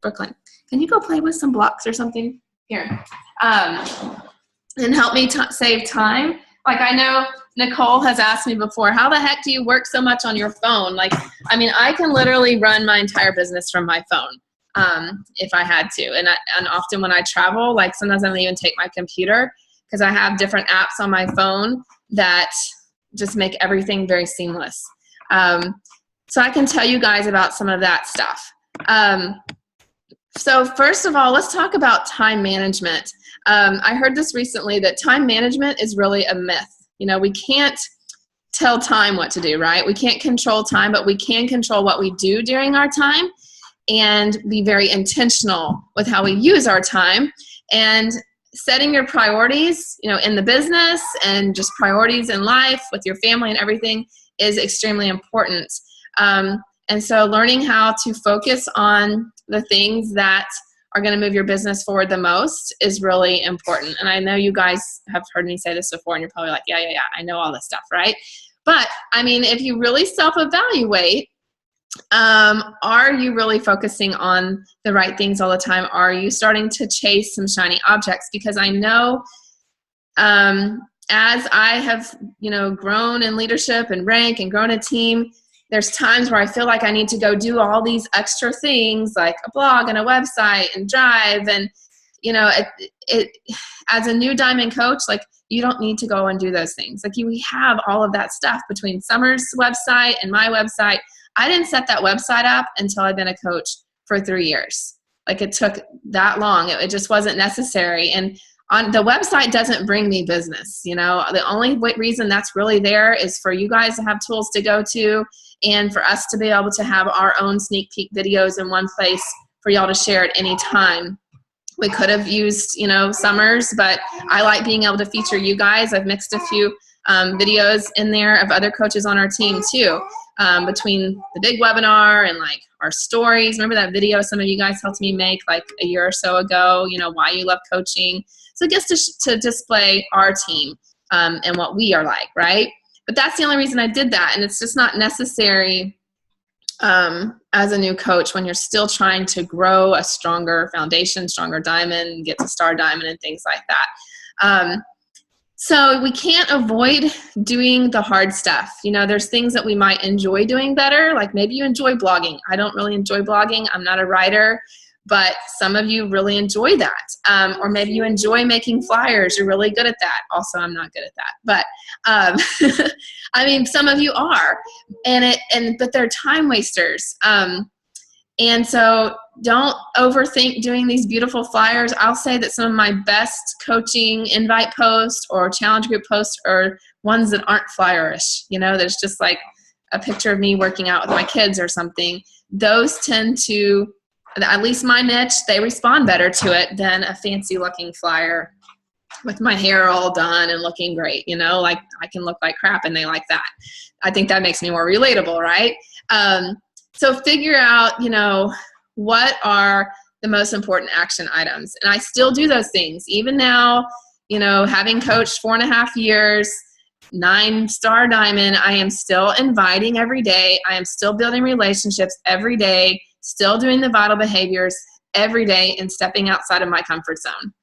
Brooklyn, can you go play with some blocks or something? Here. And help me save time. Like, I know Nicole has asked me before, how the heck do you work so much on your phone? Like, I mean, I can literally run my entire business from my phone if I had to. And often when I travel, like sometimes I don't even take my computer because I have different apps on my phone that just make everything very seamless. So I can tell you guys about some of that stuff. So first of all, let's talk about time management. I heard this recently that time management is really a myth. You know, we can't tell time what to do, right? We can't control time, but we can control what we do during our time and be very intentional with how we use our time. And setting your priorities, you know, in the business and just priorities in life with your family and everything is extremely important. And so learning how to focus on the things that are going to move your business forward the most is really important. And I know you guys have heard me say this before and you're probably like, yeah, I know all this stuff, right? But I mean, if you really self-evaluate, are you really focusing on the right things all the time? Are you starting to chase some shiny objects? Because I know as I have, you know, grown in leadership and rank and grown a team, there's times where I feel like I need to go do all these extra things like a blog and a website and Drive. And, you know, it as a new diamond coach, like you don't need to go and do those things. Like we have all of that stuff between Summer's website and my website. I didn't set that website up until I'd been a coach for 3 years. Like it took that long. It just wasn't necessary. And on the website doesn't bring me business. You know, the only reason that's really there is for you guys to have tools to go to and for us to be able to have our own sneak peek videos in one place for y'all to share at any time. We could have used, you know, Summer's, but I like being able to feature you guys. I've mixed a few videos in there of other coaches on our team too, between the big webinar and like our stories. Remember that video some of you guys helped me make like a year or so ago, you know, why you love coaching. So it gets to display our team and what we are like, right? But that's the only reason I did that. And it's just not necessary as a new coach when you're still trying to grow a stronger foundation, stronger diamond, get to star diamond and things like that. So we can't avoid doing the hard stuff. You know, there's things that we might enjoy doing better. Like maybe you enjoy blogging. I don't really enjoy blogging. I'm not a writer, but some of you really enjoy that. Or maybe you enjoy making flyers. You're really good at that. Also, I'm not good at that. But I mean, some of you are, but they're time wasters. And so don't overthink doing these beautiful flyers. I'll say that some of my best coaching invite posts or challenge group posts are ones that aren't flyerish. You know, there's just like a picture of me working out with my kids or something. Those tend to, at least my niche, they respond better to it than a fancy looking flyer with my hair all done and looking great. You know, like I can look like crap and they like that. I think that makes me more relatable, right? So figure out, you know, what are the most important action items. And I still do those things. Even now, you know, having coached 4.5 years, 9-star diamond, I am still inviting every day. I am still building relationships every day, still doing the vital behaviors every day and stepping outside of my comfort zone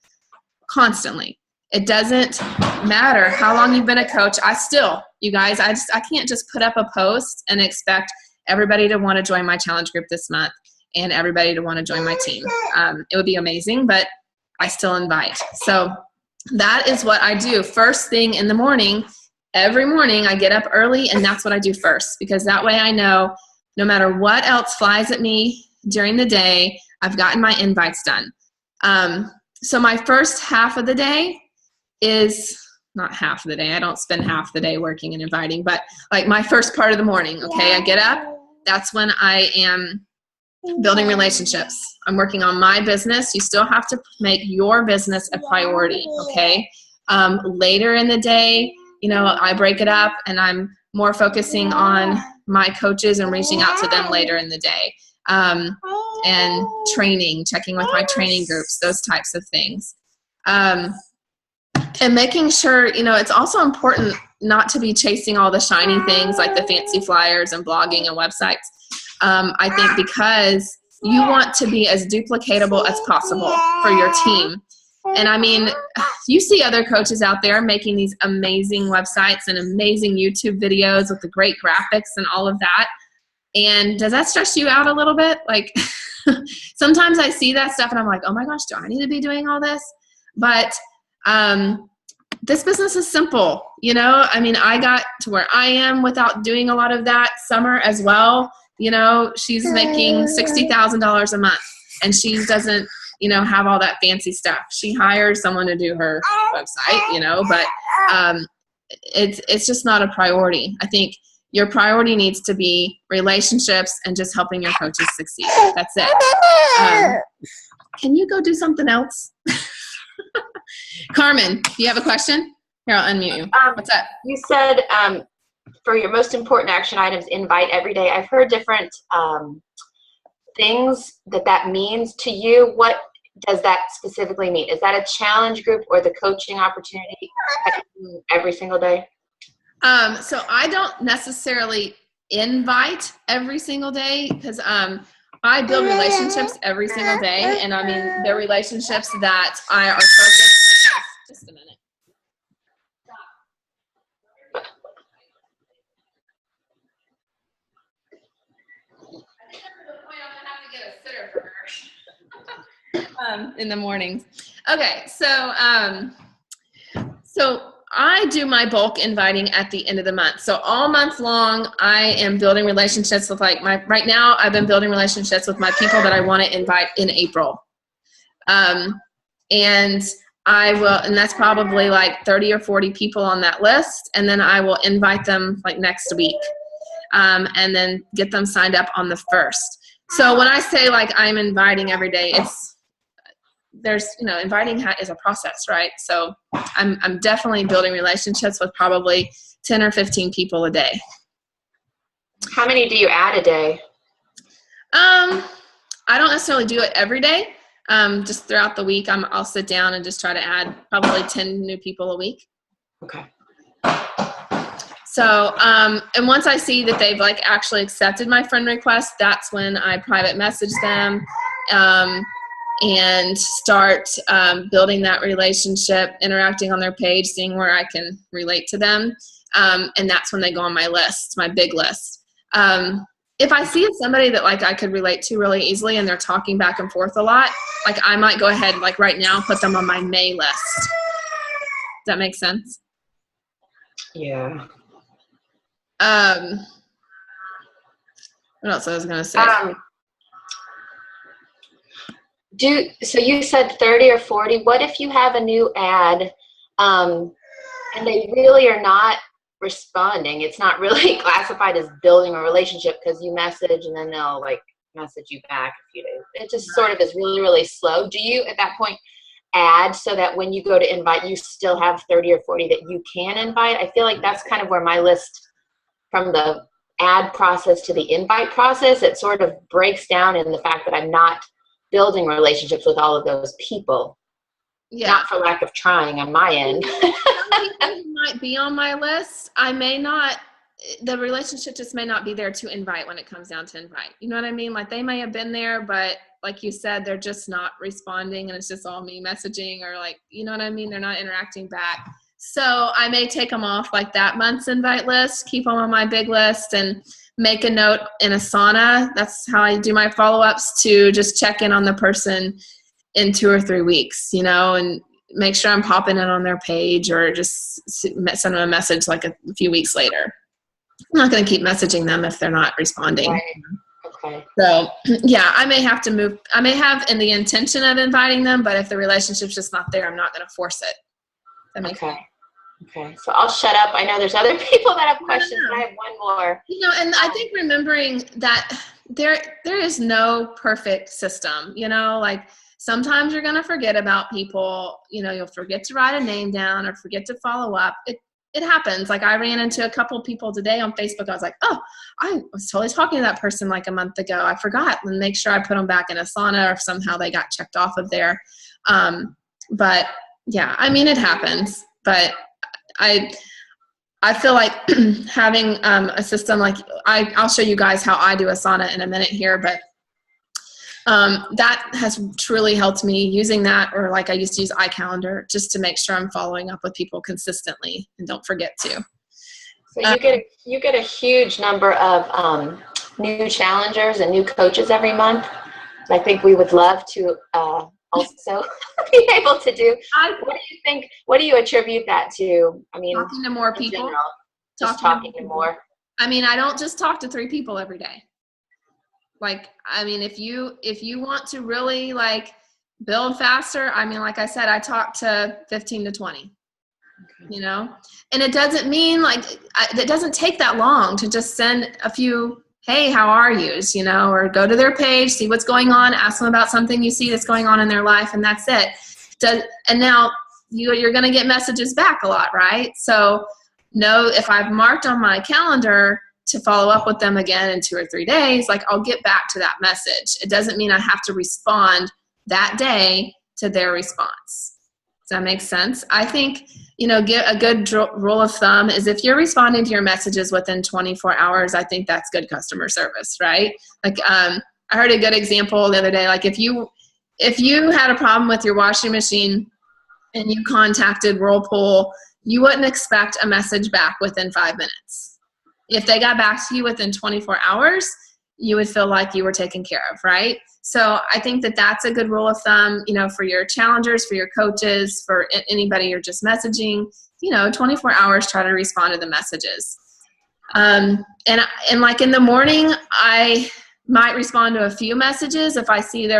constantly. It doesn't matter how long you've been a coach. You guys, I can't just put up a post and expect everybody to want to join my challenge group this month and everybody to want to join my team. It would be amazing, but I still invite. So that is what I do first thing in the morning. Every morning I get up early and that's what I do first, because that way I know no matter what else flies at me during the day, I've gotten my invites done. So my first half of the day is not half of the day. I don't spend half the day working and inviting, but like my first part of the morning, okay, I get up. That's when I am building relationships. I'm working on my business. You still have to make your business a priority, okay? Later in the day, you know, I break it up and I'm more focusing on my coaches and reaching out to them later in the day. And training, checking with my training groups, those types of things. And making sure, you know, it's also important not to be chasing all the shiny things like the fancy flyers and blogging and websites. I think because you want to be as duplicatable as possible for your team. And I mean, you see other coaches out there making these amazing websites and amazing YouTube videos with the great graphics and all of that. And does that stress you out a little bit? Like, sometimes I see that stuff and I'm like, oh my gosh, do I need to be doing all this? But this business is simple, you know? I mean, I got to where I am without doing a lot of that. Summer as well, you know, she's making $60,000 a month and she doesn't, you know, have all that fancy stuff. She hires someone to do her website, you know, but it's just not a priority. I think your priority needs to be relationships and just helping your coaches succeed. That's it. Can you go do something else? Carmen, do you have a question? Here, I'll unmute you. What's up? You said for your most important action items, invite every day. I've heard different things that means to you. What does that specifically mean? Is that a challenge group or the coaching opportunity every single day? So I don't necessarily invite every single day because I build relationships every single day. And I mean, they're relationships that I are focused. Just a minute. In the mornings. Okay, so I do my bulk inviting at the end of the month. So all month long, I am building relationships with right now I've been building relationships with my people that I want to invite in April. And I will, and that's probably like 30 or 40 people on that list. And then I will invite them like next week. And then get them signed up on the 1st. So when I say like I'm inviting every day, inviting is a process, right? So I'm definitely building relationships with probably 10 or 15 people a day. How many do you add a day? I don't necessarily do it every day. Just throughout the week, I'll sit down and just try to add probably 10 new people a week. Okay. So, and once I see that they've like actually accepted my friend request, that's when I private message them. And start building that relationship, interacting on their page, seeing where I can relate to them. And that's when they go on my list, my big list. If I see somebody that like I could relate to really easily and they're talking back and forth a lot, like I might go ahead, like right now, put them on my May list. Does that make sense? Yeah. What else I was going to say? So you said 30 or 40. What if you have a new ad and they really are not responding? It's not really classified as building a relationship because you message and then they'll like message you back a few days. It just sort of is really, really slow. Do you at that point add so that when you go to invite, you still have 30 or 40 that you can invite? I feel like that's kind of where my list from the ad process to the invite process, it sort of breaks down in the fact that I'm not building relationships with all of those people. Yeah. Not for lack of trying on my end. Some might be on my list. I may not, the relationship just may not be there to invite when it comes down to invite. You know what I mean? Like they may have been there, but like you said, they're just not responding and it's just all me messaging or like, you know what I mean? They're not interacting back. So I may take them off like that month's invite list, keep them on my big list and make a note in Asana. That's how I do my follow-ups to just check in on the person in 2 or 3 weeks, you know, and make sure I'm popping it on their page or just send them a message like a few weeks later. I'm not going to keep messaging them if they're not responding. Right. Okay. So yeah, I may have to move. I may have in the intention of inviting them, but if the relationship's just not there, I'm not going to force it. That makes sense. Okay, so I'll shut up. I know there's other people that have questions, but I have one more. You know, and I think remembering that there is no perfect system, you know, like sometimes you're going to forget about people, you know, you'll forget to write a name down or forget to follow up. It happens. Like I ran into a couple people today on Facebook. I was like, oh, I was totally talking to that person like a month ago. I forgot and make sure I put them back in Asana or if somehow they got checked off of there. But yeah, I mean, it happens, but I feel like having a system like I'll show you guys how I do Asana in a minute here, but That has truly helped me using that, or like I used to use iCalendar just to make sure I'm following up with people consistently and don't forget to. So you get a huge number of new challengers and new coaches every month. I think we would love to also be able to do. What do you think? What do you attribute that to? I mean, talking to more people. General, just talking to more. I mean, I don't just talk to 3 people every day. Like, I mean, if you want to really like build faster, I mean, like I said, I talk to 15 to 20, you know, and it doesn't mean like, it doesn't take that long to just send a few, hey, how are yous, you know, or go to their page, see what's going on, ask them about something you see that's going on in their life, and that's it. And now you're going to get messages back a lot, right? So know if I've marked on my calendar to follow up with them again in 2 or 3 days, like I'll get back to that message. It doesn't mean I have to respond that day to their response. Does that make sense? I think, you know, get a good rule of thumb is if you're responding to your messages within 24 hours, I think that's good customer service, right? Like, I heard a good example the other day. Like if you had a problem with your washing machine and you contacted Whirlpool, you wouldn't expect a message back within 5 minutes. If they got back to you within 24 hours, you would feel like you were taken care of, right? So I think that that's a good rule of thumb, you know, for your challengers, for your coaches, for anybody you're just messaging, you know, 24 hours, try to respond to the messages. And like in the morning, I might respond to a few messages. If I see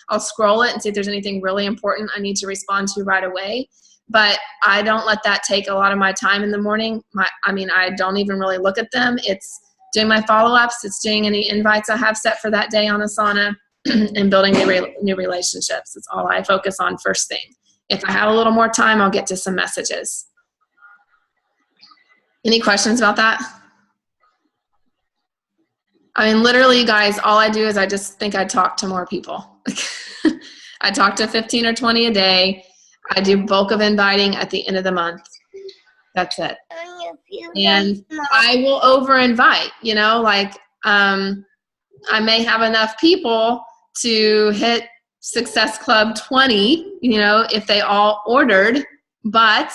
I'll scroll it and see if there's anything really important I need to respond to right away. But I don't let that take a lot of my time in the morning. I don't even really look at them. It's doing my follow-ups. It's doing any invites I have set for that day on Asana and building new relationships. It's all I focus on first thing. If I have a little more time, I'll get to some messages. Any questions about that? I mean, literally, you guys, all I do is I just think I talk to more people. I talk to 15 or 20 a day. I do bulk of inviting at the end of the month. That's it. And I will over invite, you know, like I may have enough people to hit Success Club 20, you know, if they all ordered, but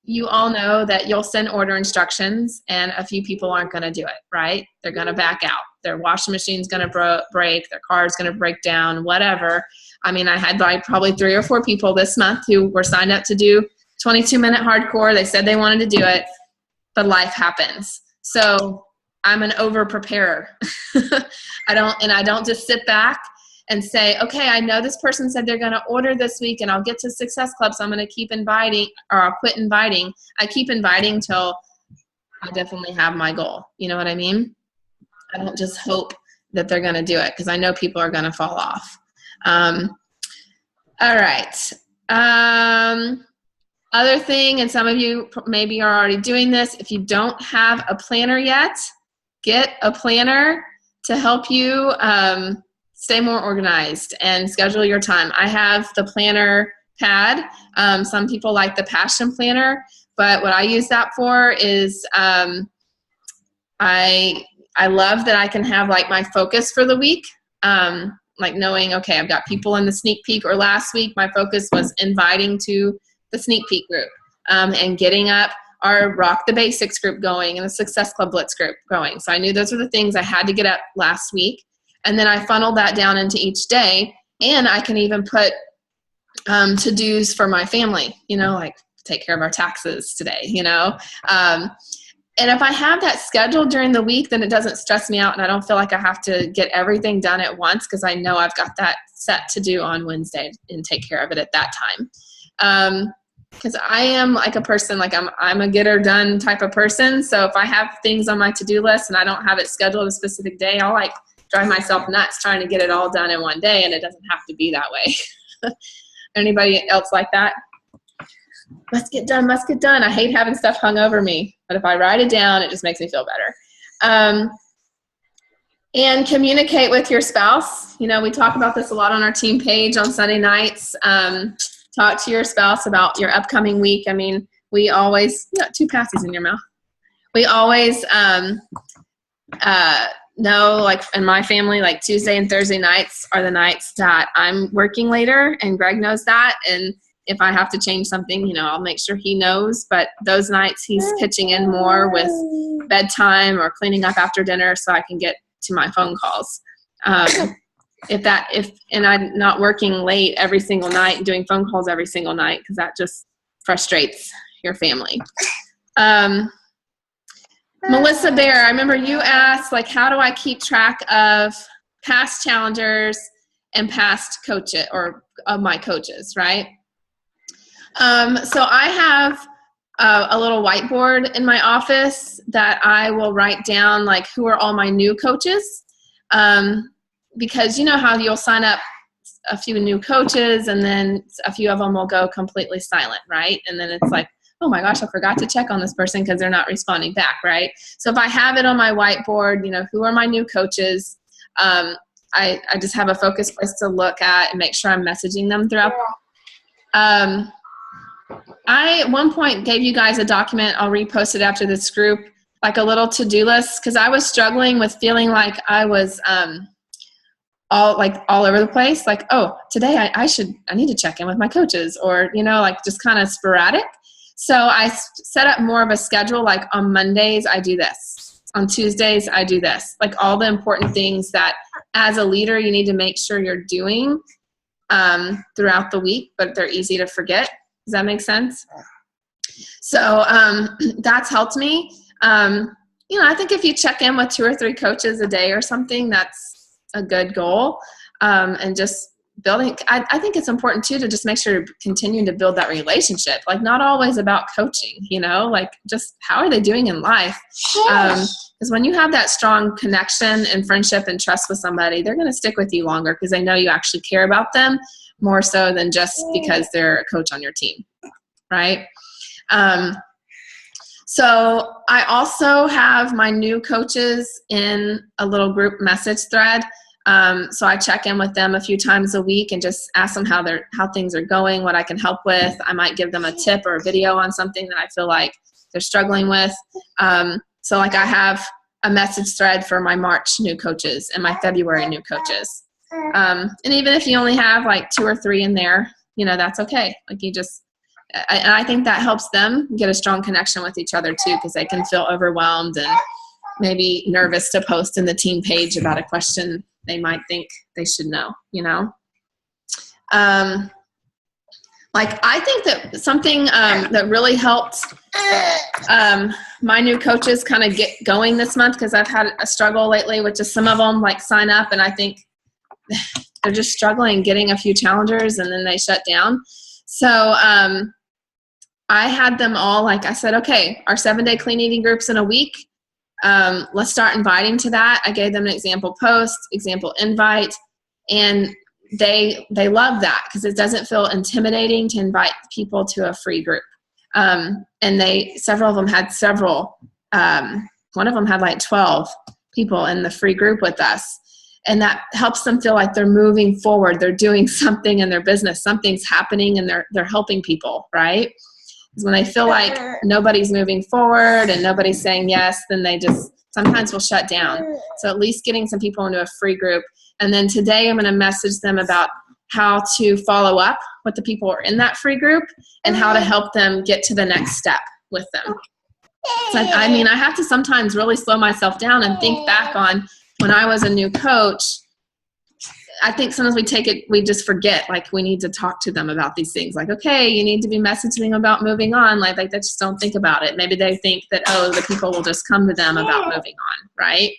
you all know that you'll send order instructions and a few people aren't going to do it, right? They're going to back out. Their washing machine's going to break, their car's going to break down, whatever. I mean, I had like probably 3 or 4 people this month who were signed up to do 22-minute hardcore. They said they wanted to do it, but life happens. So I'm an over preparer. I don't just sit back and say, okay, I know this person said they're going to order this week and I'll get to Success Club, so I'm going to keep inviting, or I'll quit inviting. I keep inviting till I definitely have my goal. You know what I mean? I don't just hope that they're going to do it because I know people are going to fall off. All right. Other thing, and some of you maybe are already doing this, if you don't have a planner yet, get a planner to help you stay more organized and schedule your time. I have the planner pad. Some people like the Passion Planner, but what I use that for is I love that I can have like my focus for the week. Like knowing, okay, I've got people in the sneak peek, or last week my focus was inviting to the sneak peek group and getting up our Rock the Basics group going and the Success Club Blitz group going. So I knew those were the things I had to get up last week. And then I funneled that down into each day. And I can even put to-dos for my family, you know, like take care of our taxes today, you know. And if I have that scheduled during the week, then it doesn't stress me out and I don't feel like I have to get everything done at once because I know I've got that set to do on Wednesday and take care of it at that time. Because I am like a person, like I'm a get her done type of person. So if I have things on my to-do list and I don't have it scheduled a specific day, I'll like drive myself nuts trying to get it all done in one day, and it doesn't have to be that way. Anybody else like that? Must get done, must get done. I hate having stuff hung over me, but if I write it down, it just makes me feel better. And communicate with your spouse. You know, we talk about this a lot on our team page on Sunday nights. Talk to your spouse about your upcoming week. I mean, we always, you got 2 pasties in your mouth. We always know, like in my family, like Tuesday and Thursday nights are the nights that I'm working later, and Greg knows that. And if I have to change something, you know, I'll make sure he knows. But those nights he's pitching in more with bedtime or cleaning up after dinner so I can get to my phone calls. And I'm not working late every single night and doing phone calls every single night, because that just frustrates your family. Melissa Bear, I remember you asked, like, how do I keep track of past challengers and past coaches, or of my coaches, right? So I have a little whiteboard in my office that I will write down, like, who are all my new coaches. Because you know how you'll sign up a few new coaches and then a few of them will go completely silent, right? And then it's like, oh my gosh, I forgot to check on this person because they're not responding back, right? So if I have it on my whiteboard, you know, who are my new coaches, I just have a focus place to look at and make sure I'm messaging them throughout. I, at one point, gave you guys a document. I'll repost it after this group, like a little to-do list, because I was struggling with feeling like I was all over the place. Like, oh, today I need to check in with my coaches, or, you know, like just kind of sporadic. So I set up more of a schedule, like on Mondays I do this, on Tuesdays I do this, like all the important things that as a leader you need to make sure you're doing throughout the week, but they're easy to forget. Does that make sense? So that's helped me. You know, I think if you check in with 2 or 3 coaches a day or something, that's a good goal. And just building, I think it's important too to just make sure you're continuing to build that relationship. Like, not always about coaching, you know, like just how are they doing in life? Because when you have that strong connection and friendship and trust with somebody, they're going to stick with you longer because they know you actually care about them more so than just because they're a coach on your team, right? So I also have my new coaches in a little group message thread. So I check in with them a few times a week and just ask them how things are going, what I can help with. I might give them a tip or a video on something that I feel like they're struggling with. So like I have a message thread for my March new coaches and my February new coaches. And even if you only have like 2 or 3 in there, you know, that's okay. Like you just, and I think that helps them get a strong connection with each other too, because they can feel overwhelmed and maybe nervous to post in the team page about a question they might think they should know, you know? Like I think that something that really helped my new coaches kind of get going this month, because I've had a struggle lately with just some of them like sign up and I think they're just struggling getting a few challengers and then they shut down. So I had them all, like I said, okay, our 7-day clean eating groups in a week. Let's start inviting to that. I gave them an example post, example invite, and they love that because it doesn't feel intimidating to invite people to a free group. And several of them had one of them had like 12 people in the free group with us. And that helps them feel like they're moving forward. They're doing something in their business. Something's happening and they're helping people, right? Because when they feel like nobody's moving forward and nobody's saying yes, then they just sometimes will shut down. So at least getting some people into a free group. And then today I'm going to message them about how to follow up with the people who are in that free group and how to help them get to the next step with them. So I mean, I have to sometimes really slow myself down and think back on when I was a new coach. I think sometimes we just forget, like we need to talk to them about these things. Like, okay, you need to be messaging about moving on. Like they just don't think about it. Maybe they think that, oh, the people will just come to them about moving on, right?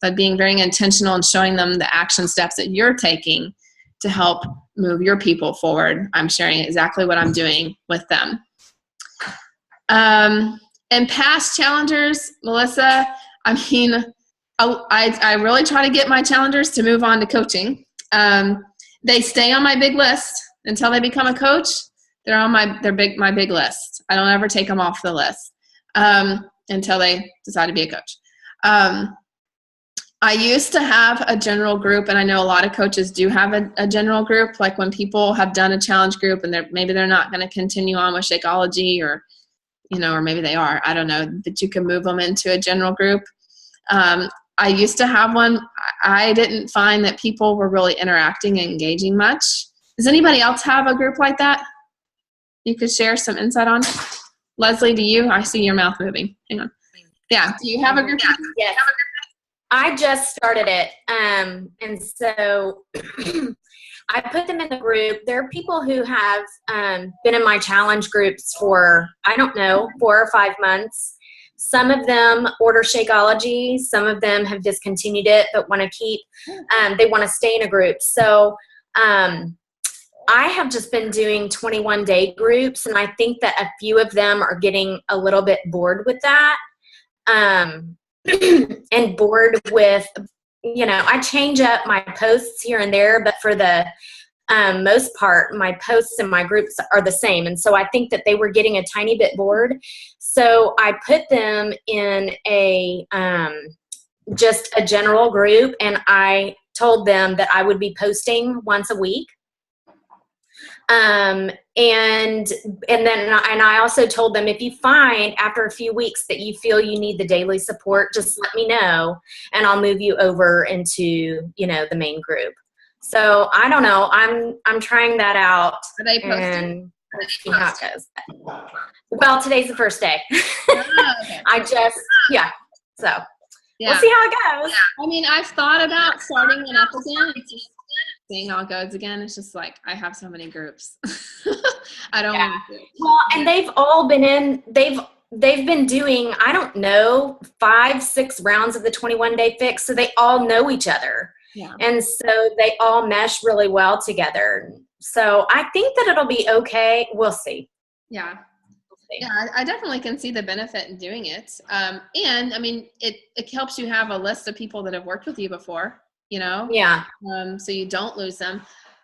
But being very intentional and showing them the action steps that you're taking to help move your people forward. I'm sharing exactly what I'm doing with them. And past challengers, Melissa, I mean, I really try to get my challengers to move on to coaching. They stay on my big list until they become a coach. They're on my big list. I don't ever take them off the list until they decide to be a coach. I used to have a general group, and I know a lot of coaches do have a general group. Like when people have done a challenge group and maybe they're not going to continue on with Shakeology, or or maybe they are. I don't know. But you can move them into a general group. I used to have one. I didn't find that people were really interacting and engaging much. Does anybody else have a group like that you could share some insight on? Leslie, do you? I see your mouth moving. Hang on. Yeah. Do you have a group? Yes. I just started it. And so I put them in the group. There are people who have been in my challenge groups for, I don't know, 4 or 5 months. Some of them order Shakeology. Some of them have discontinued it but want to keep, they want to stay in a group. So I have just been doing 21-day groups, and I think that a few of them are getting a little bit bored with that. And bored with, I change up my posts here and there, but for the most part, my posts and my groups are the same. And so I think that they were getting a tiny bit bored. So I put them in just a general group, and I told them that I would be posting once a week. And I also told them, if you find after a few weeks that you feel you need the daily support, just let me know and I'll move you over into, the main group. So I don't know. I'm trying that out. Are they posting? And see how it goes. Well, today's the first day. Oh, okay. So we'll see how it goes. I mean, I've thought about starting one up again. It's just seeing how it goes again. It's just like, I have so many groups. I don't want to. Well, and they've all been they've been doing, I don't know, 5-6 rounds of the 21-day fix. So they all know each other. Yeah. And so they all mesh really well together. So I think that it'll be okay. We'll see. Yeah. Yeah, I definitely can see the benefit in doing it. And I mean, it helps you have a list of people that have worked with you before, Yeah. So you don't lose them.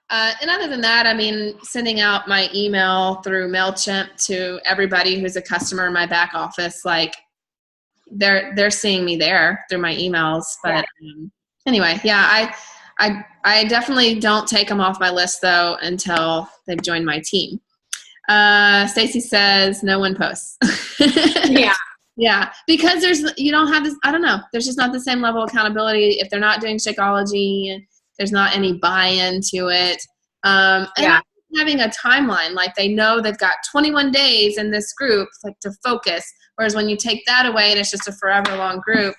And other than that, I mean, sending out my email through MailChimp to everybody who's a customer in my back office, like they're seeing me there through my emails. But anyway, I definitely don't take them off my list though until they've joined my team. Stacy says no one posts. Yeah. Yeah. Because you don't have this, I don't know. There's just not the same level of accountability. If they're not doing Shakeology, there's not any buy-in to it. And having a timeline, like they know they've got 21 days in this group, like to focus. Whereas when you take that away and it's just a forever long group,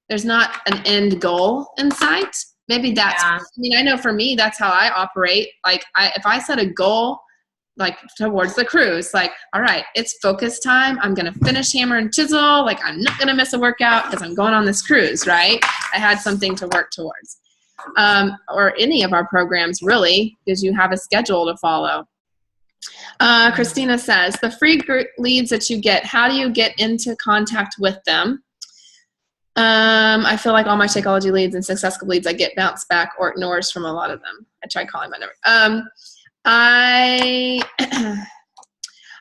there's not an end goal in sight. Maybe that's, I mean, I know for me, that's how I operate. Like if I set a goal, like towards the cruise, like, all right, it's focus time. I'm going to finish hammer and chisel. Like I'm not going to miss a workout because I'm going on this cruise, right? I had something to work towards. Or any of our programs really, because you have a schedule to follow. Christina says, the free group leads that you get, how do you get into contact with them? I feel like all my Shakeology leads and Successful leads, I get bounced back or ignores from a lot of them. I tried calling my number.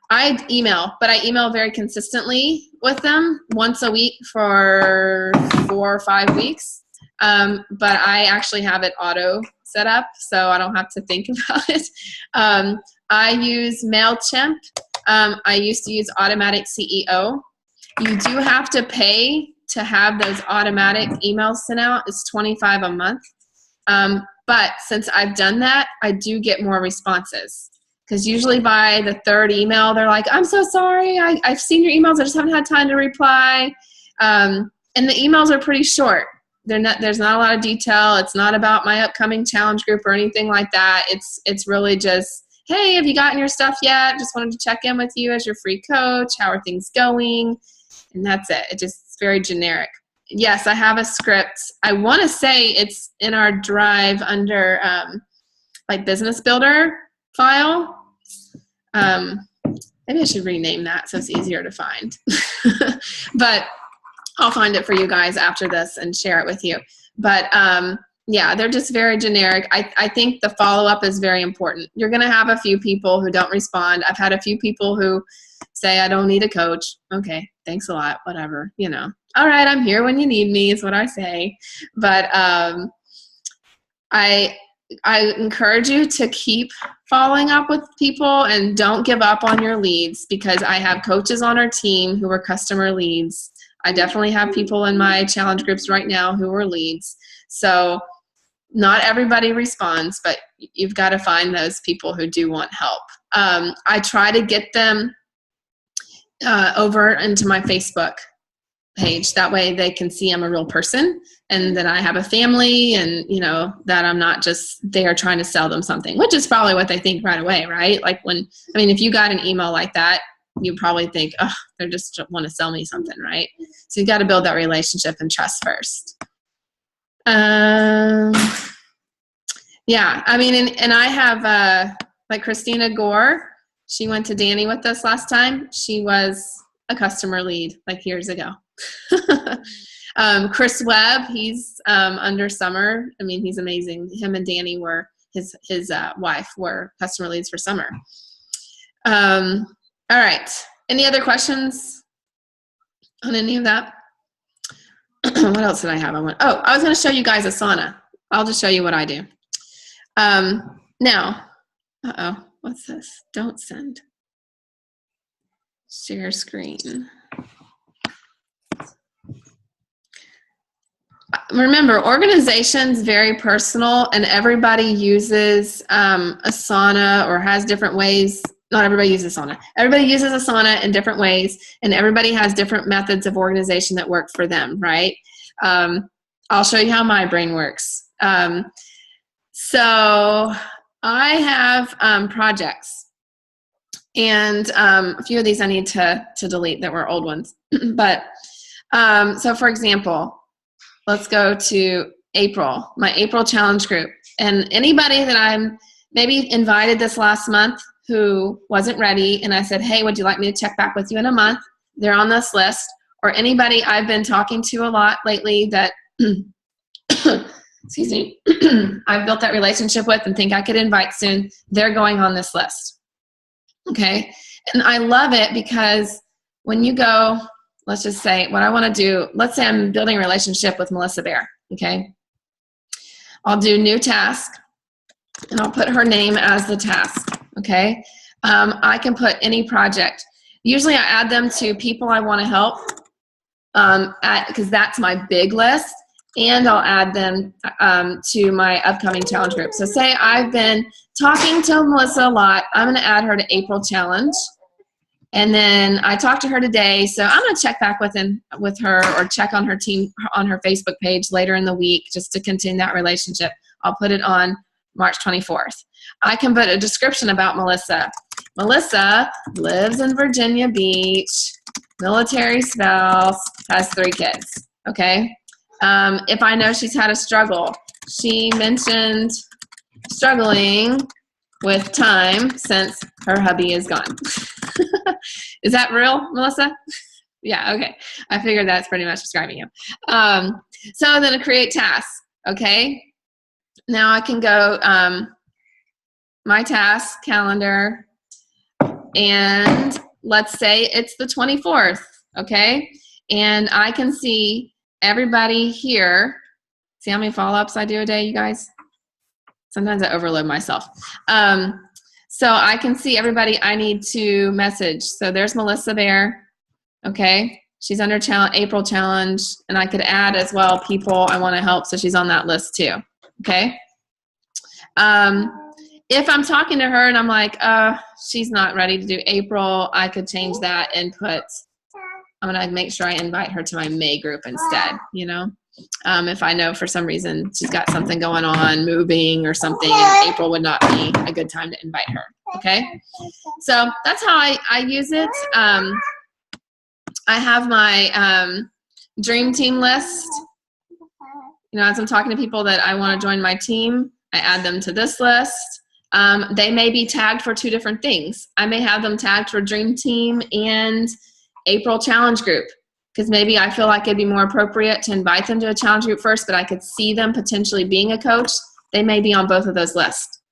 I email, but I email very consistently with them once a week for 4 or 5 weeks. But I actually have it auto set up, so I don't have to think about it. I use MailChimp. I used to use Automatic CEO. You do have to pay to have those automatic emails sent out. It's $25 a month. But since I've done that, I do get more responses. Because usually by the 3rd email, they're like, I'm so sorry. I've seen your emails. I just haven't had time to reply. And the emails are pretty short. There's not a lot of detail. It's not about my upcoming challenge group or anything like that. It's really just, hey, have you gotten your stuff yet? Just wanted to check in with you as your free coach. How are things going? And that's it. It's very generic. Yes, I have a script. I want to say it's in our drive under like Business Builder file. Maybe I should rename that so it's easier to find. But I'll find it for you guys after this and share it with you. But yeah, they're just very generic. I think the follow-up is very important. You're going to have a few people who don't respond. I've had a few people who say, I don't need a coach. Okay, thanks a lot, whatever, All right, I'm here when you need me is what I say. But I encourage you to keep following up with people and don't give up on your leads, because I have coaches on our team who are customer leads. I definitely have people in my challenge groups right now who are leads. So not everybody responds, but you've got to find those people who do want help. I try to get them over into my Facebook page. That way they can see I'm a real person and that I have a family, and that I'm not just there trying to sell them something, which is probably what they think right away, right? Like if you got an email like that, you probably think, oh, they just want to sell me something, right? So you got to build that relationship and trust first. Yeah, and I have like Christina Gore. She went to Danny with us last time. She was a customer lead like years ago. Chris Webb, he's under Summer. He's amazing. Him and Danny were his wife were customer leads for Summer. All right. Any other questions on any of that? What else did I have? I was going to show you guys Asana. I'll just show you what I do. Now, what's this? Don't send. Share screen. Remember, organization's very personal, and everybody uses Asana or has different ways. Not everybody uses Asana. Everybody uses Asana in different ways, and everybody has different methods of organization that work for them, right? I'll show you how my brain works. So I have projects, and a few of these I need to delete that were old ones. But so for example, let's go to April, my April challenge group. And anybody that I'm maybe invited this last month who wasn't ready, and I said, hey, would you like me to check back with you in a month? They're on this list. Or anybody I've been talking to a lot lately that, excuse me, I've built that relationship with and think I could invite soon, they're going on this list. Okay? And I love it because when you go, let's just say what I want to do, let's say I'm building a relationship with Melissa Bear, okay? I'll do new task, and I'll put her name as the task, okay? I can put any project. Usually I add them to people I want to help because that's my big list, and I'll add them to my upcoming challenge group. So say I've been talking to Melissa a lot. I'm going to add her to April challenge. And then I talked to her today, so I'm going to check back with her or check on her team on her Facebook page later in the week just to continue that relationship. I'll put it on March 24th. I can put a description about Melissa. Melissa lives in Virginia Beach, military spouse, has 3 kids. Okay. If I know she's had a struggle, she mentioned struggling with time since her hubby is gone. Is that real, Melissa? Yeah, okay. I figured that's pretty much describing you. So then create tasks, okay? Now I can go my task calendar, and let's say it's the 24th, okay? And I can see everybody here. See how many follow-ups I do a day, you guys? Sometimes I overload myself. So I can see everybody I need to message. So there's Melissa Bear, okay? She's under April challenge, and I could add as well people I want to help, so she's on that list too, okay? If I'm talking to her and I'm like, she's not ready to do April, I could change that and put, I'm going to make sure I invite her to my May group instead, if I know for some reason she's got something going on, moving or something, and April would not be a good time to invite her, okay? So that's how I use it. I have my dream team list. As I'm talking to people that I want to join my team, I add them to this list. They may be tagged for 2 different things. I may have them tagged for dream team and April challenge group, because maybe I feel like it'd be more appropriate to invite them to a challenge group first, but I could see them potentially being a coach. They may be on both of those lists.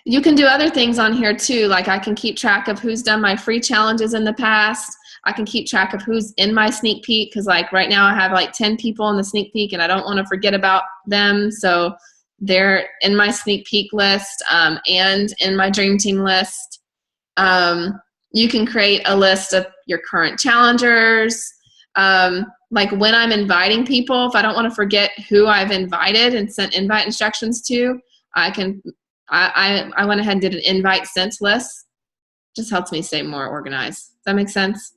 You can do other things on here too, like I can keep track of who's done my free challenges in the past. I can keep track of who's in my sneak peek, because like right now I have like 10 people in the sneak peek and I don't want to forget about them. So they're in my sneak peek list and in my dream team list. You can create a list of your current challengers. Like when I'm inviting people, if I don't want to forget who I've invited and sent invite instructions to, I went ahead and did an invite sent list. Just helps me stay more organized. Does that make sense?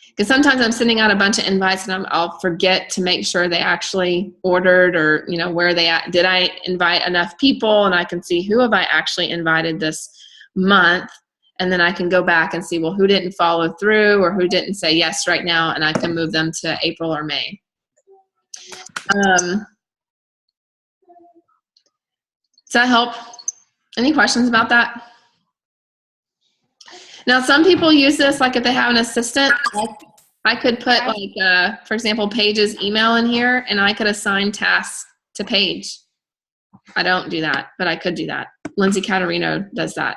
Because sometimes I'm sending out a bunch of invites and I'll forget to make sure they actually ordered, or, you know, where they at. Did I invite enough people? And I can see who have I actually invited this month. And then I can go back and see, well, who didn't follow through or who didn't say yes right now, and I can move them to April or May. Does that help? Any questions about that? Now, some people use this, like if they have an assistant, I could put like, for example, Paige's email in here, and I could assign tasks to Paige. I don't do that, but I could do that. Lindsay Caterino does that.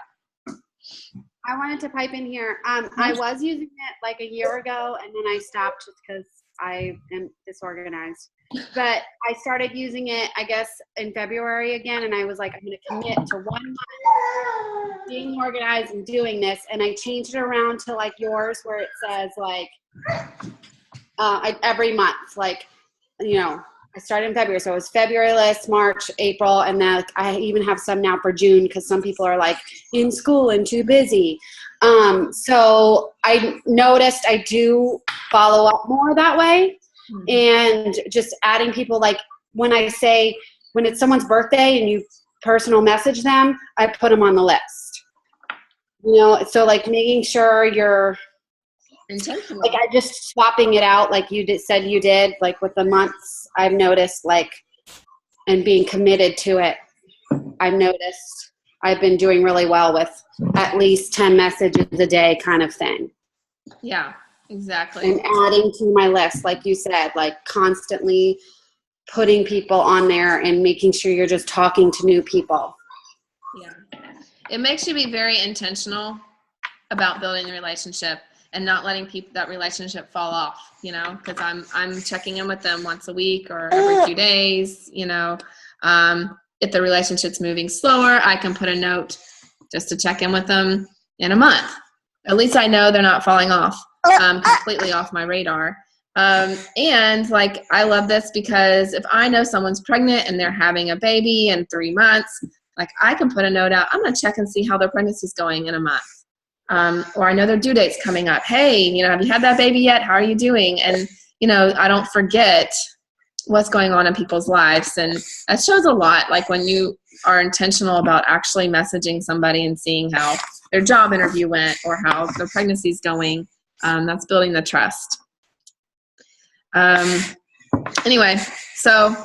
I wanted to pipe in here. I was using it like a year ago, and then I stopped just because I am disorganized. But I started using it, I guess, in February again, and I was like, I'm going to commit to 1 month being organized and doing this. And I changed it around to like yours, where it says like every month, like, you know, I started in February, so it was February list, March, April, and then I even have some now for June because some people are like in school and too busy. So I noticed I do follow up more that way, and just adding people, like when it's someone's birthday and you personal message them, I put them on the list. You know, so like making sure you're intentional. Like I just swapping it out, like you said you did, like with the months. I've noticed, like, and being committed to it, I've noticed I've been doing really well with at least 10 messages a day kind of thing. Yeah, exactly. And adding to my list, like you said, like constantly putting people on there and making sure you're just talking to new people. Yeah. It makes you be very intentional about building the relationship and not letting that relationship fall off, you know, because I'm checking in with them once a week or every few days, you know. If the relationship's moving slower, I can put a note just to check in with them in a month. At least I know they're not falling off, completely off my radar. And like, I love this because if I know someone's pregnant and they're having a baby in 3 months, like I can put a note out. I'm going to check and see how their pregnancy's going in a month. Or I know their due date's coming up. Hey, you know, have you had that baby yet? How are you doing? And, you know, I don't forget what's going on in people's lives. And that shows a lot, like when you are intentional about actually messaging somebody and seeing how their job interview went or how their pregnancy's going. That's building the trust. Anyway, so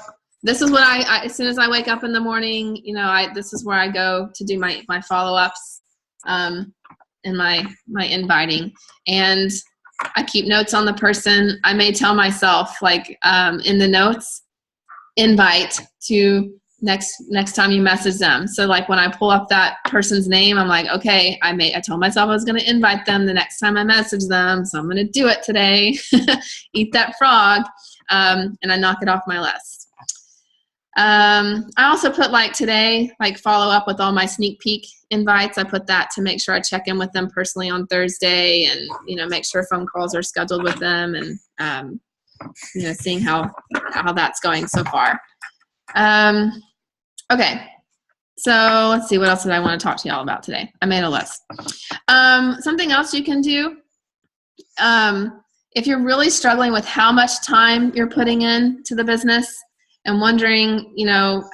this is what I as soon as I wake up in the morning, you know, this is where I go to do my follow-ups. In my inviting, and I keep notes on the person. I may tell myself, like, in the notes, invite to next time you message them. So like when I pull up that person's name, I'm like, okay, I told myself I was going to invite them the next time I message them, so I'm going to do it today. Eat that frog. And I knock it off my list. I also put like today, like follow up with all my sneak peek invites. I put that to make sure I check in with them personally on Thursday, and, you know, make sure phone calls are scheduled with them, and, you know, seeing how that's going so far. Okay. So let's see, what else did I want to talk to y'all about today? I made a list. Something else you can do, if you're really struggling with how much time you're putting in to the business, and wondering, you know,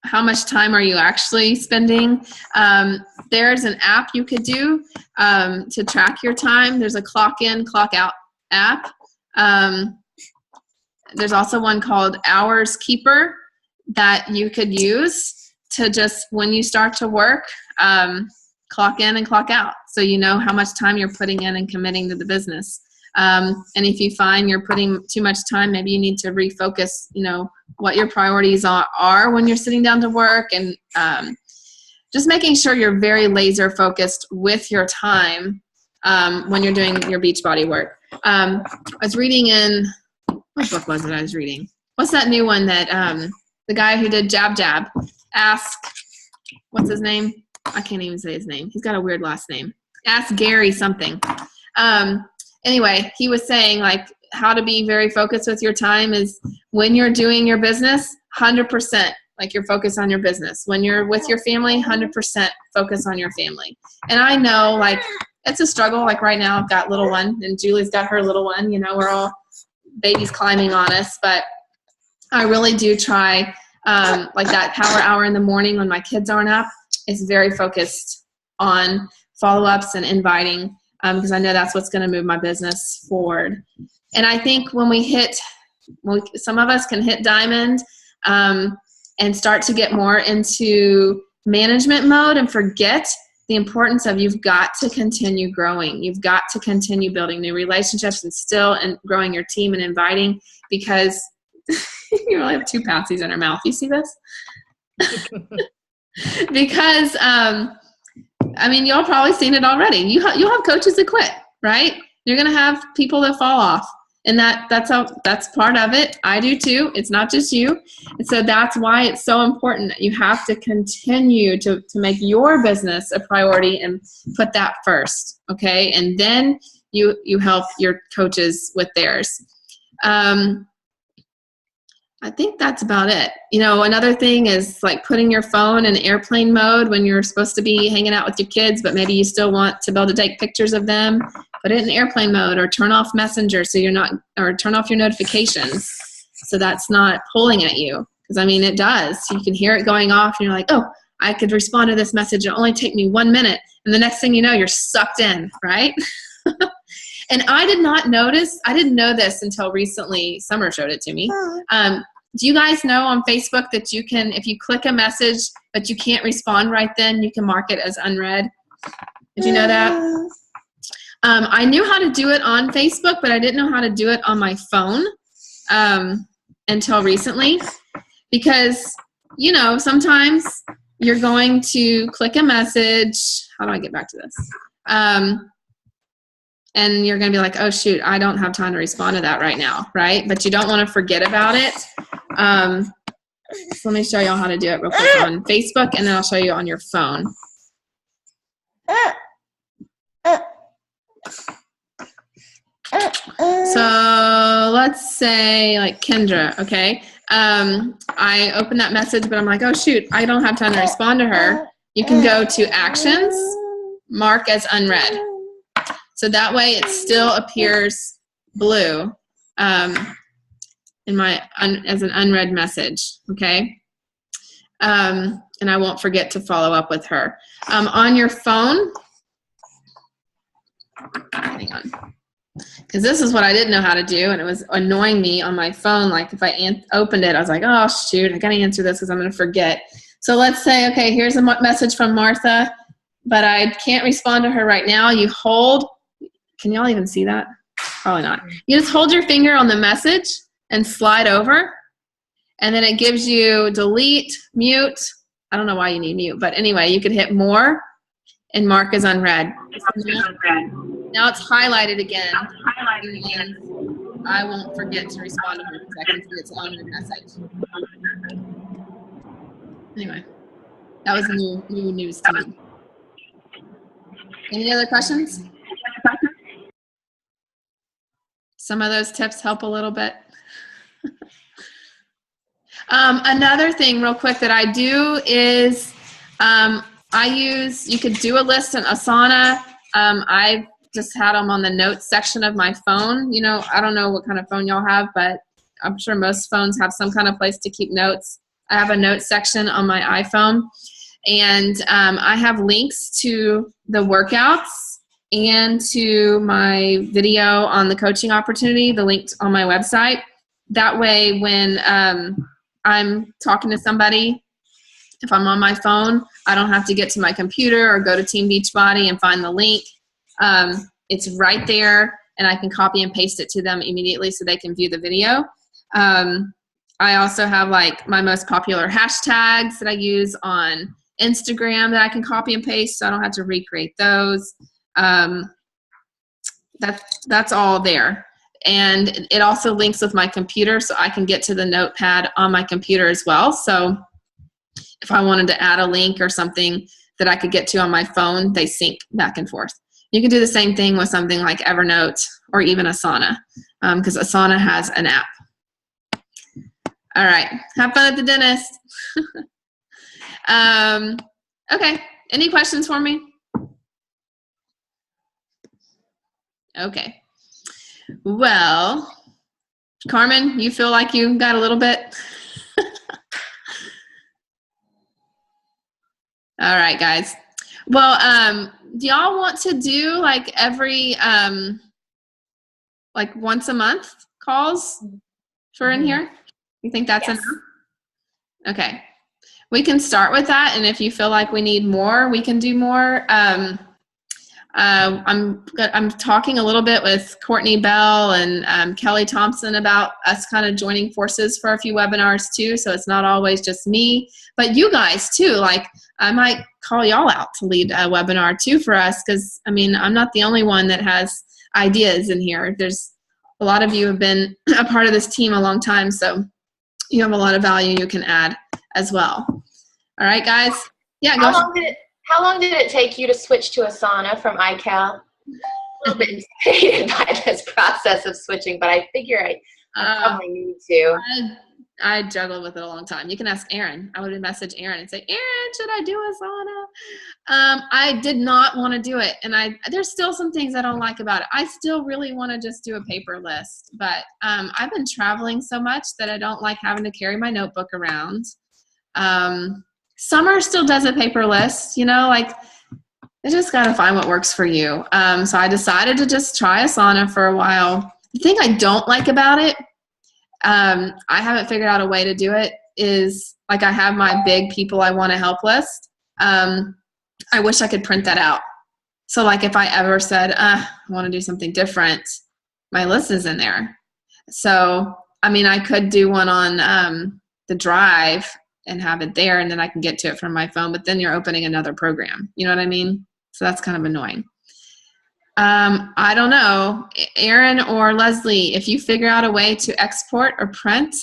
how much time are you actually spending? There's an app you could do to track your time. There's a clock in, clock out app. There's also one called Hours Keeper that you could use to just, when you start to work, clock in and clock out, so you know how much time you're putting in and committing to the business. And if you find you're putting too much time, maybe you need to refocus, you know, what your priorities are when you're sitting down to work, and just making sure you're very laser focused with your time when you're doing your Beachbody work. I was reading in, what book was it I was reading? What's that new one that the guy who did Jab Jab, what's his name? I can't even say his name. He's got a weird last name. Ask Gary something. Anyway, he was saying like how to be very focused with your time is when you're doing your business, 100%. Like you're focused on your business. When you're with your family, 100% focus on your family. And I know like it's a struggle. Like right now I've got little one and Julie's got her little one, you know, we're all babies climbing on us, but I really do try, like that power hour in the morning when my kids aren't up is very focused on follow-ups and inviting, because I know that's what's going to move my business forward. And I think when we hit, some of us can hit diamond, and start to get more into management mode and forget the importance of you've got to continue growing. You've got to continue building new relationships and still and growing your team and inviting, because you only have 2 Patsies in her mouth. You see this? Because, I mean, y'all probably seen it already. You'll have coaches that quit, right? You're going to have people that fall off. And that's part of it. I do too. It's not just you. And so that's why it's so important that you have to continue to make your business a priority and put that first. Okay. And then you help your coaches with theirs. I think that's about it. You know, another thing is like putting your phone in airplane mode when you're supposed to be hanging out with your kids, but maybe you still want to be able to take pictures of them. Put it in airplane mode, or turn off Messenger so you're not, or turn off your notifications so that's not pulling at you. Because I mean, it does. You can hear it going off and you're like, oh, I could respond to this message. It'll only take me 1 minute. And the next thing you know, you're sucked in, right? And I didn't know this until recently. Summer showed it to me. Do you guys know on Facebook that you can, if you click a message but you can't respond right then, you can mark it as unread? Did you know that? I knew how to do it on Facebook, but I didn't know how to do it on my phone until recently, because, you know, sometimes you're going to click a message. How do I get back to this? And you're going to be like, oh, shoot, I don't have time to respond to that right now, right? But you don't want to forget about it. So let me show you all how to do it real quick on Facebook, and then I'll show you on your phone. So let's say like Kendra, okay? I open that message, but I'm like, oh, shoot, I don't have time to respond to her. You can go to Actions, mark as unread. So that way it still appears blue in my as an unread message, okay? And I won't forget to follow up with her. On your phone, hang on, because this is what I didn't know how to do, and it was annoying me on my phone. Like if I opened it, I was like, oh, shoot, I got to answer this because I'm going to forget. So let's say, okay, here's a message from Martha, but I can't respond to her right now. You hold. Can y'all even see that? Probably not. You just hold your finger on the message and slide over, and then it gives you delete, mute. I don't know why you need mute, but anyway, you could hit more and mark as unread. Now it's highlighted again, and I won't forget to respond to her because I can see it's on your message. Anyway, that was new news to me. Any other questions? Some of those tips help a little bit. Another thing real quick that I do is you could do a list in Asana. I've just had them on the notes section of my phone. You know, I don't know what kind of phone y'all have, but I'm sure most phones have some kind of place to keep notes. I have a notes section on my iPhone, and I have links to the workouts and to my video on the coaching opportunity, the link on my website. That way, when I'm talking to somebody, if I'm on my phone, I don't have to get to my computer or go to Team Beachbody and find the link. It's right there, and I can copy and paste it to them immediately so they can view the video. I also have like my most popular hashtags that I use on Instagram that I can copy and paste, so I don't have to recreate those. That's all there. And it also links with my computer, so I can get to the notepad on my computer as well. So if I wanted to add a link or something that I could get to on my phone, they sync back and forth. You can do the same thing with something like Evernote or even Asana, because Asana has an app. All right. Have fun at the dentist. Okay. Any questions for me? Okay. Well, Carmen, you feel like you got a little bit? All right, guys. Well, do y'all want to do like every, like once a month calls for in here? You think that's enough? Okay. We can start with that. And if you feel like we need more, we can do more. I'm talking a little bit with Courtney Bell and Kelly Thompson about us kind of joining forces for a few webinars too. So it's not always just me, but you guys too. Like I might call y'all out to lead a webinar too for us, because I mean, I'm not the only one that has ideas in here. There's a lot of you have been a part of this team a long time, so you have a lot of value you can add as well. All right, guys. Yeah. How long did it take you to switch to Asana from iCal? A little bit intimidated by this process of switching, but I figure I probably need to. I juggled with it a long time. You can ask Erin. I would message Erin and say, Erin, should I do Asana? I did not want to do it. And there's still some things I don't like about it. I still really want to just do a paper list. But I've been traveling so much that I don't like having to carry my notebook around. Summer still does a paper list, like you just got to find what works for you. So I decided to just try Asana for a while. The thing I don't like about it, I haven't figured out a way to do it, is like I have my big people I want to help list. I wish I could print that out. So like if I ever said, I want to do something different, my list is in there. So, I mean, I could do one on the Drive and have it there, and then I can get to it from my phone, but then you're opening another program. You know what I mean? So that's kind of annoying. I don't know, Erin or Leslie, if you figure out a way to export or print,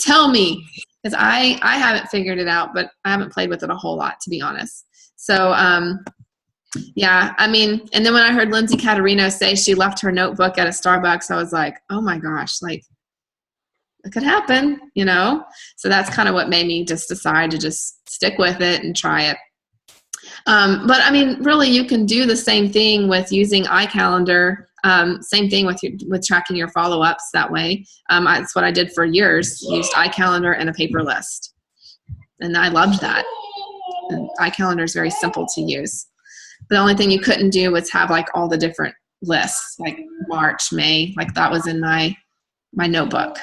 tell me, because I haven't figured it out, but I haven't played with it a whole lot, to be honest. So, yeah, I mean, and then when I heard Lindsay Caterino say she left her notebook at a Starbucks, I was like, oh my gosh, like, it could happen, So that's kind of what made me just decide to just stick with it and try it. But I mean, really, you can do the same thing with using iCalendar. Same thing with tracking your follow-ups that way. That's what I did for years. Used iCalendar and a paper list, and I loved that. And iCalendar is very simple to use. The only thing you couldn't do was have like all the different lists, like March, May, like that was in my notebook.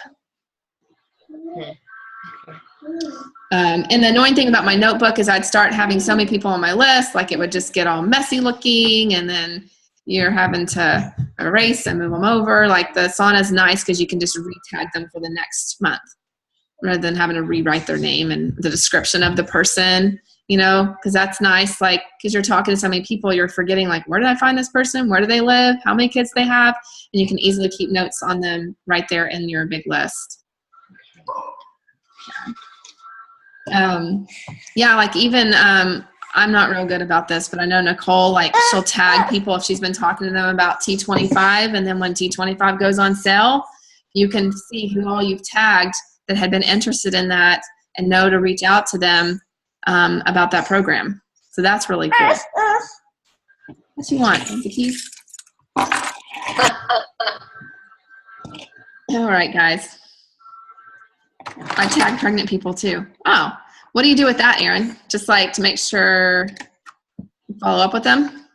And the annoying thing about my notebook is I'd start having so many people on my list, like it would just get all messy looking, and then you're having to erase and move them over. Like the Asana is nice because you can just re-tag them for the next month rather than having to rewrite their name and the description of the person, because that's nice. Like, because you're talking to so many people, you're forgetting like, where did I find this person? Where do they live? How many kids they have? And you can easily keep notes on them right there in your big list. Yeah, like even I'm not real good about this, but I know Nicole, like she'll tag people if she's been talking to them about T25, and then when T25 goes on sale, you can see who all you've tagged that had been interested in that and know to reach out to them about that program. So that's really cool. What you want? The keys? All right, guys. I tag pregnant people too. Oh, what do you do with that, Erin? Just like to make sure you follow up with them?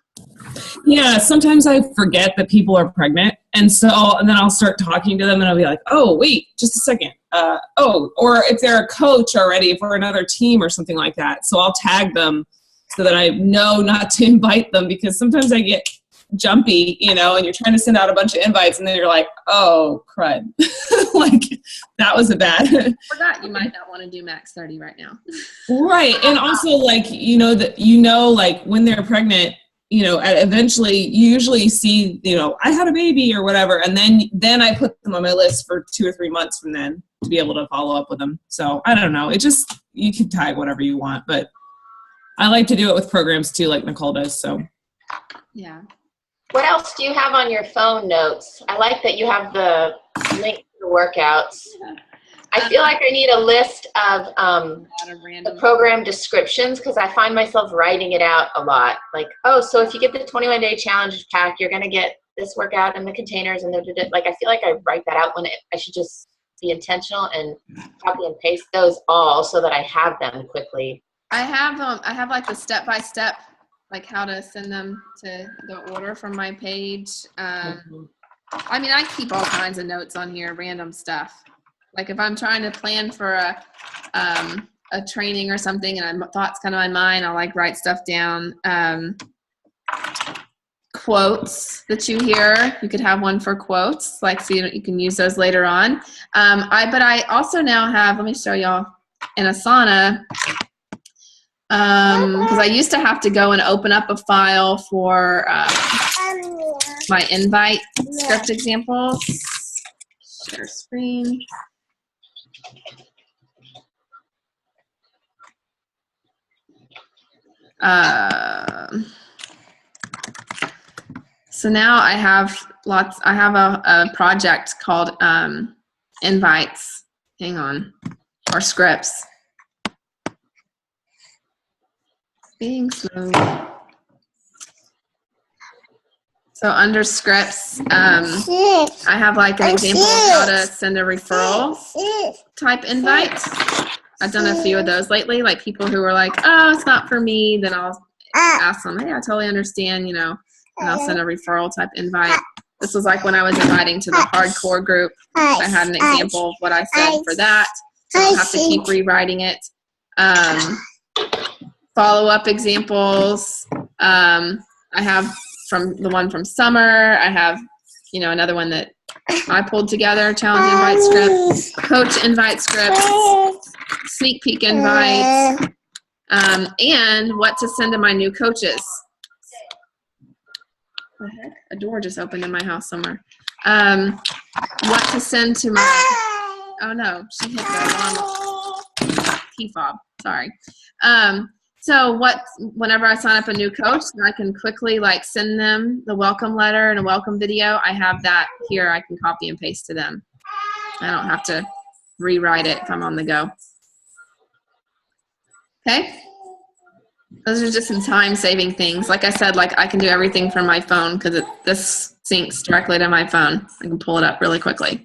Yeah, sometimes I forget that people are pregnant. And then I'll start talking to them and I'll be like, oh, wait, just a second. Or if they're a coach already, if we're another team or something like that. So I'll tag them so that I know not to invite them, because sometimes I get jumpy, and you're trying to send out a bunch of invites and then you're like, oh, crud. Like that was a bad. I forgot you might not want to do max 30 right now. Right. And also like, like when they're pregnant, eventually you usually see, I had a baby or whatever. And then I put them on my list for 2 or 3 months from then to be able to follow up with them. So I don't know. You can tag whatever you want, but I like to do it with programs too, like Nicole does. So Yeah. What else do you have on your phone notes? I like that you have the link to the workouts. I feel like I need a list of the program descriptions because I find myself writing it out a lot. Like, oh, so if you get the 21-day challenge pack, you're going to get this workout and the containers and like I feel like I write that out when I should just be intentional and copy and paste those all so that I have them quickly. I have like the step-by-step, like how to send them to the order from my page. I mean, I keep all kinds of notes on here, random stuff. Like if I'm trying to plan for a training or something and thoughts come to my mind, I'll like write stuff down. Quotes that you hear, you could have one for quotes, like so you can use those later on. But I also now have, let me show y'all in Asana, because I used to have to go and open up a file for my invite script examples. Share screen. So now I have a project called invites. Hang on. Or scripts. Being slow. So under scripts, I have like an example of how to send a referral type invite. I've done a few of those lately, like people who are like, oh, it's not for me. Then I'll ask them, hey, I totally understand, and I'll send a referral type invite. This was like when I was inviting to the hardcore group. I had an example of what I said for that. So I don't have to keep rewriting it. Follow-up examples. I have from the one from summer. I have, another one that I pulled together, challenge invite script, coach invite scripts, sneak peek invites, and what to send to my new coaches. What the heck? A door just opened in my house somewhere. What to send to my, oh no, she hit the alarm key fob, sorry. So whenever I sign up a new coach, I can quickly like send them the welcome letter and a welcome video. I have that here. I can copy and paste to them. I don't have to rewrite it if I'm on the go. Okay. Those are just some time-saving things. Like I said, like I can do everything from my phone because this syncs directly to my phone. I can pull it up really quickly.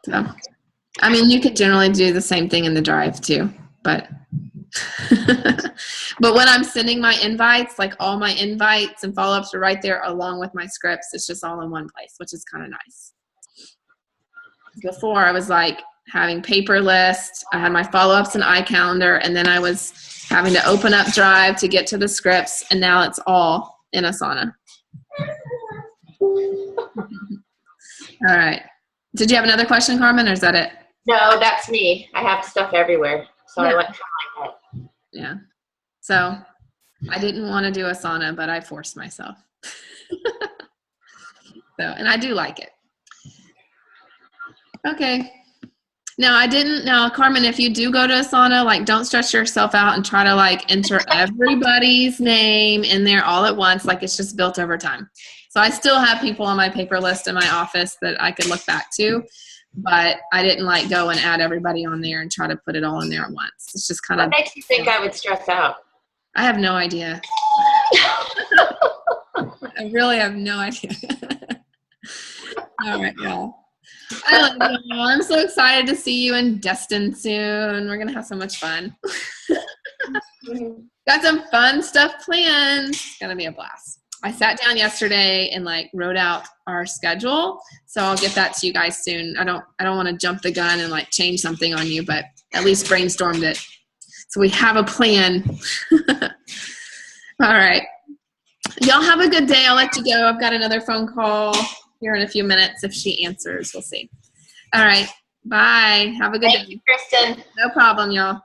So, I mean, you could generally do the same thing in the Drive too, but but when I'm sending my invites, like all my invites and follow-ups are right there along with my scripts. It's just all in one place, which is kind of nice. Before I was like having paper lists, I had my follow-ups in iCalendar, and then I was having to open up Drive to get to the scripts, and now it's all in Asana. All right. Did you have another question, Carmen, or is that it? No, that's me. I have stuff everywhere, so yeah. I like that. Yeah. So I didn't want to do Asana, but I forced myself. And I do like it. Okay. Now, Carmen, if you do go to Asana, like don't stress yourself out and try to like enter everybody's name in there all at once. Like it's just built over time. So I still have people on my paper list in my office that I could look back to, but I didn't like go and add everybody on there and try to put it all in there at once. It's just kind of. What makes you think I would stress out? I have no idea. I really have no idea. All right, y'all. I'm so excited to see you in Destin soon. We're going to have so much fun. Got some fun stuff planned. It's going to be a blast. I sat down yesterday and like wrote out our schedule. So I'll get that to you guys soon. I don't want to jump the gun and like change something on you, but at least brainstormed it. So we have a plan. All right. Y'all have a good day. I'll let you go. I've got another phone call here in a few minutes. If she answers, we'll see. All right. Bye. Have a good day. Thank you, Kristen. No problem, y'all.